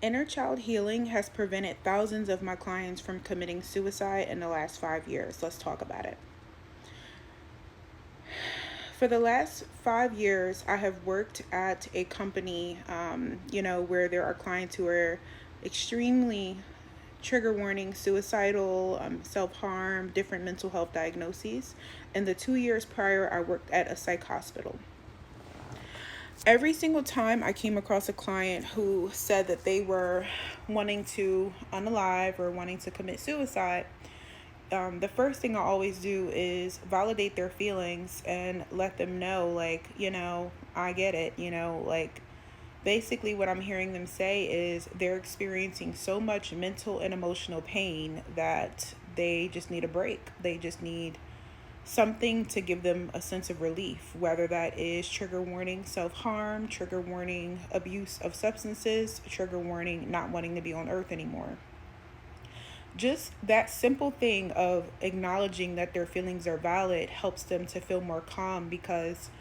Inner child healing has prevented thousands of my clients from committing suicide in the last 5 years. Let's talk about it. For the last 5 years, I have worked at a company, where there are clients who are extremely trigger warning, suicidal, self harm, different mental health diagnoses. And the 2 years prior, I worked at a psych hospital. Every single time I came across a client who said that they were wanting to unalive or wanting to commit suicide, the first thing I always do is validate their feelings and let them know, like, I get it, like, basically what I'm hearing them say is they're experiencing so much mental and emotional pain that they just need a break. They just need something to give them a sense of relief, whether that is trigger warning self-harm, trigger warning abuse of substances, trigger warning not wanting to be on earth anymore. Just that simple thing of acknowledging that their feelings are valid helps them to feel more calm, because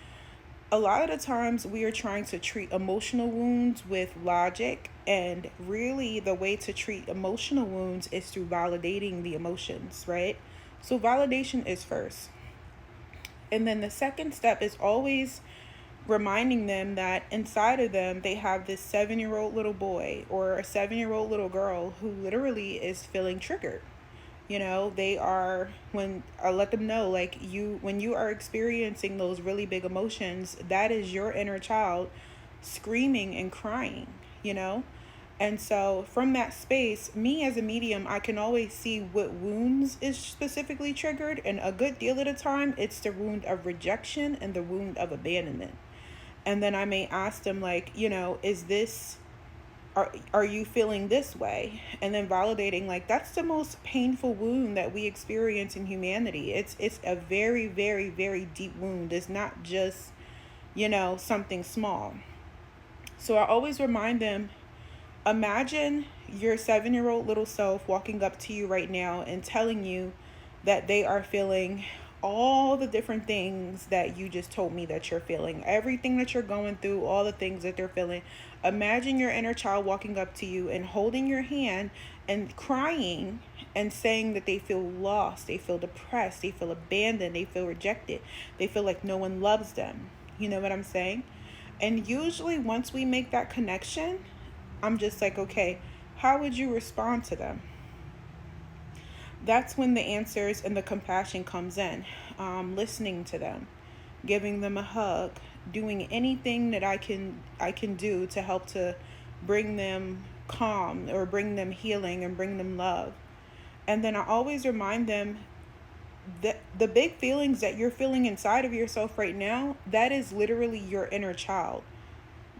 a lot of the times we are trying to treat emotional wounds with logic, and really the way to treat emotional wounds is through validating the emotions, right? So validation is first. And then the second step is always reminding them that inside of them they have this 7-year-old little boy or a 7-year-old little girl who literally is feeling triggered. They are, when I let them know, like, when you are experiencing those really big emotions, that is your inner child screaming and crying, you know? And so from that space, me as a medium, I can always see what wounds is specifically triggered. And a good deal of the time, it's the wound of rejection and the wound of abandonment. And then I may ask them, like, is this, are you feeling this way? And then validating, like, that's the most painful wound that we experience in humanity. It's a very, very, very deep wound. It's not just, something small. So I always remind them, imagine your 7-year-old little self walking up to you right now and telling you that they are feeling all the different things that you just told me that you're feeling, everything that you're going through, all the things that they're feeling. Imagine your inner child walking up to you and holding your hand and crying and saying that they feel lost, they feel depressed, they feel abandoned, they feel rejected, they feel like no one loves them. You know what I'm saying? And usually once we make that connection, I'm just like, okay, how would you respond to them? That's when the answers and the compassion comes in. Listening to them, giving them a hug, doing anything that I can do to help to bring them calm or bring them healing and bring them love. And then I always remind them that the big feelings that you're feeling inside of yourself right now, that is literally your inner child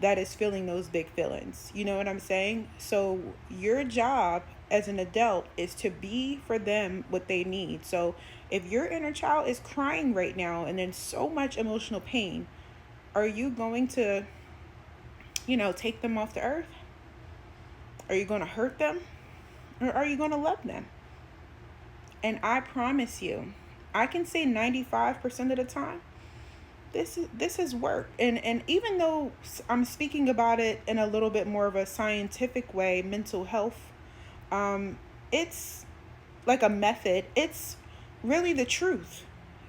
that is feeling those big feelings. You know what I'm saying? So your job as an adult is to be for them what they need. So if your inner child is crying right now and in so much emotional pain, are you going to, take them off the earth? Are you going to hurt them? Or are you going to love them? And I promise you, I can say 95% of the time, this has worked. And even though I'm speaking about it in a little bit more of a scientific way, mental health, it's like a method. It's really the truth.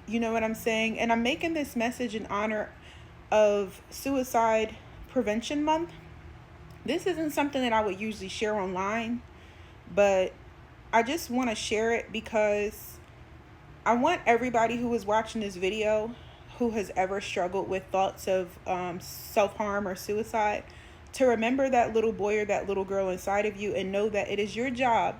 You know what I'm saying? And I'm making this message in honor of Suicide Prevention Month. This isn't something that I would usually share online, but I just want to share it because I want everybody who is watching this video who has ever struggled with thoughts of self-harm or suicide to remember that little boy or that little girl inside of you and know that it is your job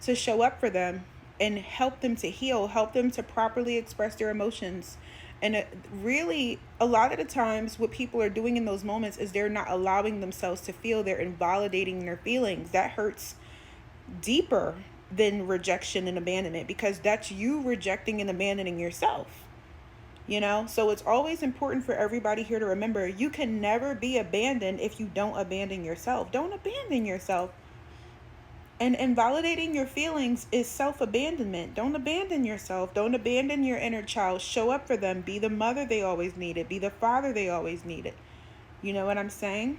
to show up for them and help them to heal, help them to properly express their emotions. And really, a lot of the times what people are doing in those moments is they're not allowing themselves to feel. They're invalidating their feelings. That hurts deeper than rejection and abandonment, because that's you rejecting and abandoning yourself. So it's always important for everybody here to remember, you can never be abandoned if you don't abandon yourself. Don't abandon yourself. And invalidating your feelings is self-abandonment. Don't abandon yourself. Don't abandon your inner child. Show up for them. Be the mother they always needed. Be the father they always needed. You know what I'm saying?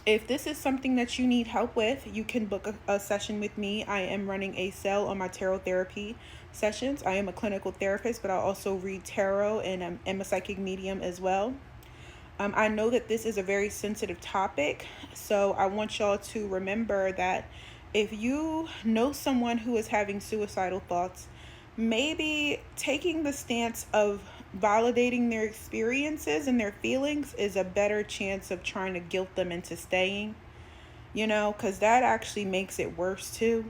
If this is something that you need help with, you can book a session with me. I am running a sale on my tarot therapy sessions. I am a clinical therapist, but I also read tarot and am a psychic medium as well. I know that this is a very sensitive topic, so I want y'all to remember that if you know someone who is having suicidal thoughts, maybe taking the stance of validating their experiences and their feelings is a better chance of trying to guilt them into staying, because that actually makes it worse too.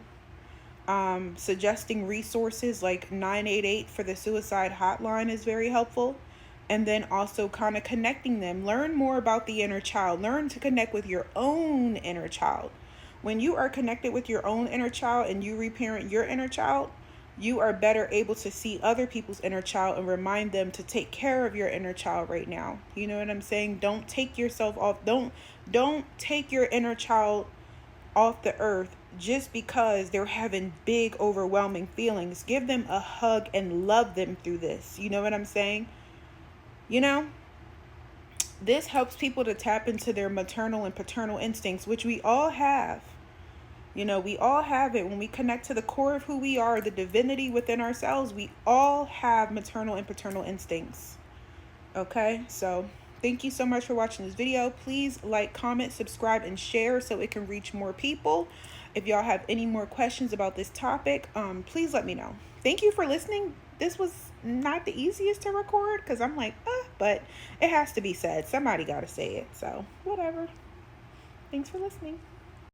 Suggesting resources like 988 for the suicide hotline is very helpful. And then also kind of connecting them. Learn more about the inner child. Learn to connect with your own inner child. When you are connected with your own inner child and you reparent your inner child, you are better able to see other people's inner child and remind them to take care of your inner child right now. You know what I'm saying? Don't take yourself off. Don't take your inner child off the earth just because they're having big overwhelming feelings. Give them a hug and love them through this. You know what I'm saying? You know, this helps people to tap into their maternal and paternal instincts, which we all have. We all have it. When we connect to the core of who we are, the divinity within ourselves, we all have maternal and paternal instincts. Okay, so thank you so much for watching this video. Please like, comment, subscribe, and share so it can reach more people. If y'all have any more questions about this topic, please let me know. Thank you for listening. This was not the easiest to record because I'm like, but it has to be said. Somebody got to say it. So whatever. Thanks for listening.